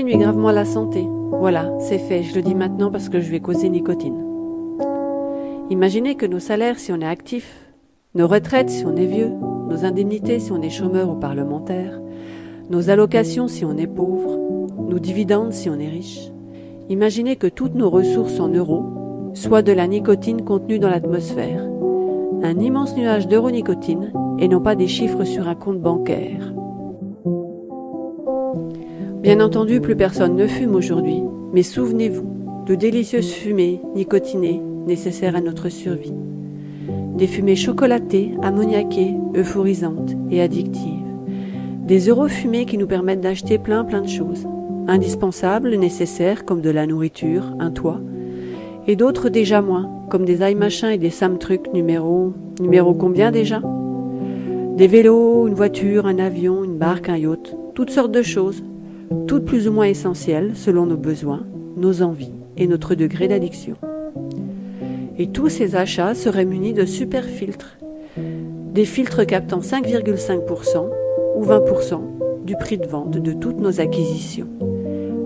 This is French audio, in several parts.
nuit gravement à la santé. Voilà, c'est fait, je le dis maintenant parce que je vais causer nicotine. Imaginez que nos salaires si on est actif, nos retraites si on est vieux, nos indemnités si on est chômeur ou parlementaire, nos allocations si on est pauvre, nos dividendes si on est riche. Imaginez que toutes nos ressources en euros soient de la nicotine contenue dans l'atmosphère. Un immense nuage d'euronicotine et non pas des chiffres sur un compte bancaire. Bien entendu, plus personne ne fume aujourd'hui, mais souvenez-vous de délicieuses fumées nicotinées nécessaires à notre survie. Des fumées chocolatées, ammoniaquées, euphorisantes et addictives. Des eurofumées qui nous permettent d'acheter plein de choses, indispensables, nécessaires comme de la nourriture, un toit, et d'autres déjà moins, comme des iMachins et des Samtrucs numéro combien déjà? Des vélos, une voiture, un avion, une barque, un yacht, toutes sortes de choses, toutes plus ou moins essentielles selon nos besoins, nos envies et notre degré d'addiction. Et tous ces achats seraient munis de super filtres, des filtres captant 5,5% ou 20% du prix de vente de toutes nos acquisitions.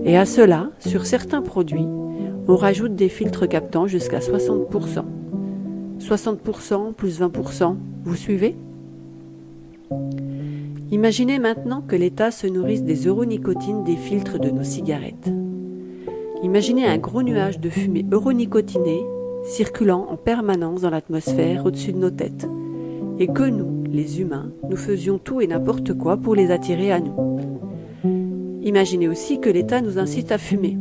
Et à cela, sur certains produits, on rajoute des filtres captant jusqu'à 60%. 60% plus 20%, vous suivez? Imaginez maintenant que l'État se nourrisse des euronicotines des filtres de nos cigarettes. Imaginez un gros nuage de fumée euronicotinée circulant en permanence dans l'atmosphère au-dessus de nos têtes, et que nous, les humains, nous faisions tout et n'importe quoi pour les attirer à nous. Imaginez aussi que l'État nous incite à fumer.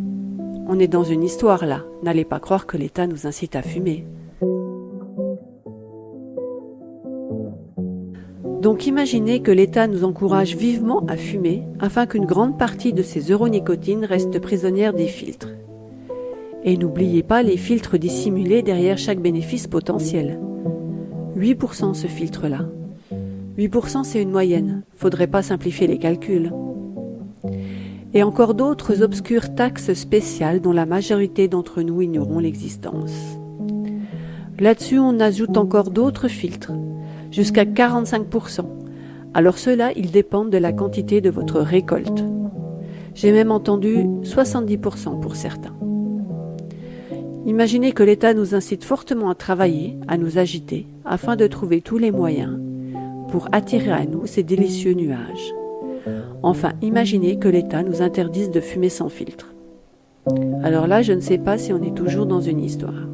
On est dans une histoire là, n'allez pas croire que l'État nous incite à fumer. Donc imaginez que l'État nous encourage vivement à fumer afin qu'une grande partie de ces euronicotines reste prisonnière des filtres. Et n'oubliez pas les filtres dissimulés derrière chaque bénéfice potentiel. 8% ce filtre-là. 8% c'est une moyenne, faudrait pas simplifier les calculs. Et encore d'autres obscures taxes spéciales dont la majorité d'entre nous ignorons l'existence. Là-dessus, on ajoute encore d'autres filtres, jusqu'à 45%. Alors ceux-là, ils dépendent de la quantité de votre récolte. J'ai même entendu 70% pour certains. Imaginez que l'État nous incite fortement à travailler, à nous agiter, afin de trouver tous les moyens pour attirer à nous ces délicieux nuages. Enfin, imaginez que l'État nous interdise de fumer sans filtre. Alors là, je ne sais pas si on est toujours dans une histoire.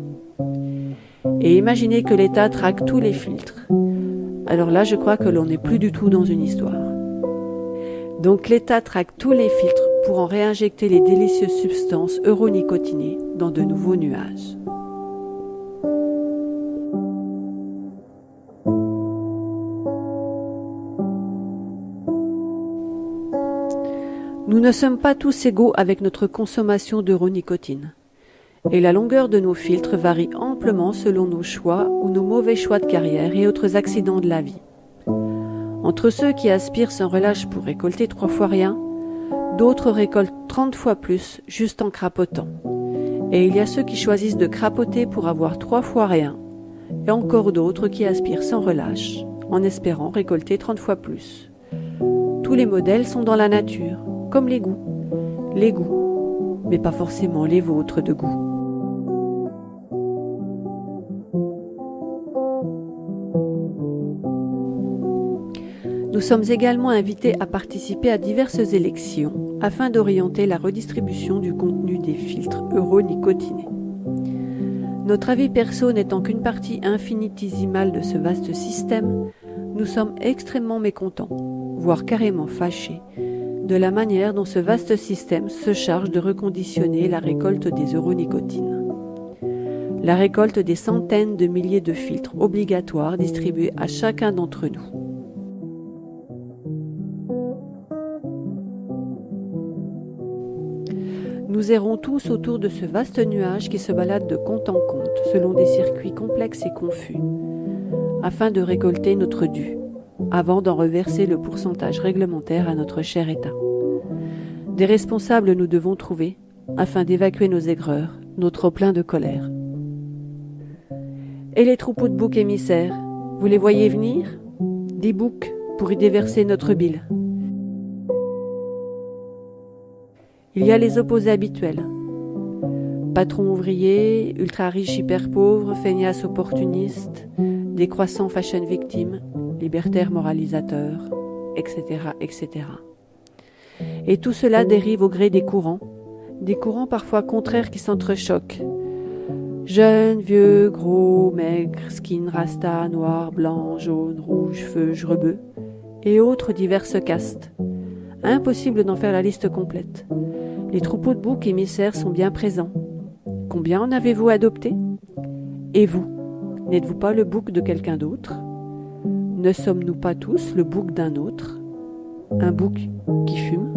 Et imaginez que l'État traque tous les filtres. Alors là, je crois que l'on n'est plus du tout dans une histoire. Donc l'État traque tous les filtres pour en réinjecter les délicieuses substances euronicotinées dans de nouveaux nuages. Nous ne sommes pas tous égaux avec notre consommation d'euronicotine. Et la longueur de nos filtres varie amplement selon nos choix ou nos mauvais choix de carrière et autres accidents de la vie. Entre ceux qui aspirent sans relâche pour récolter 3 fois rien, d'autres récoltent 30 fois plus juste en crapotant. Et il y a ceux qui choisissent de crapoter pour avoir 3 fois rien, et encore d'autres qui aspirent sans relâche, en espérant récolter 30 fois plus. Tous les modèles sont dans la nature, comme les goûts, mais pas forcément les vôtres de goût. Nous sommes également invités à participer à diverses élections afin d'orienter la redistribution du contenu des filtres euronicotinés. Notre avis perso n'étant qu'une partie infinitésimale de ce vaste système, nous sommes extrêmement mécontents, voire carrément fâchés, de la manière dont ce vaste système se charge de reconditionner la récolte des euronicotines. La récolte des centaines de milliers de filtres obligatoires distribués à chacun d'entre nous. Nous errons tous autour de ce vaste nuage qui se balade de compte en compte selon des circuits complexes et confus, afin de récolter notre dû, avant d'en reverser le pourcentage réglementaire à notre cher État. Des responsables nous devons trouver, afin d'évacuer nos aigreurs, nos trop-pleins de colère. Et les troupeaux de boucs émissaires, vous les voyez venir? Des boucs pour y déverser notre bile. Il y a les opposés habituels. Patrons ouvriers, ultra-riches hyper-pauvres, feignasses opportunistes, décroissants fashion victimes, libertaires moralisateurs, etc., etc. Et tout cela dérive au gré des courants parfois contraires qui s'entrechoquent. Jeunes, vieux, gros, maigres, skin, rasta, noir, blanc, jaune, rouge, feuge, rebeu, et autres diverses castes. Impossible d'en faire la liste complète. Les troupeaux de boucs émissaires sont bien présents. Combien en avez-vous adopté? Et vous, n'êtes-vous pas le bouc de quelqu'un d'autre? Ne sommes-nous pas tous le bouc d'un autre? Un bouc qui fume?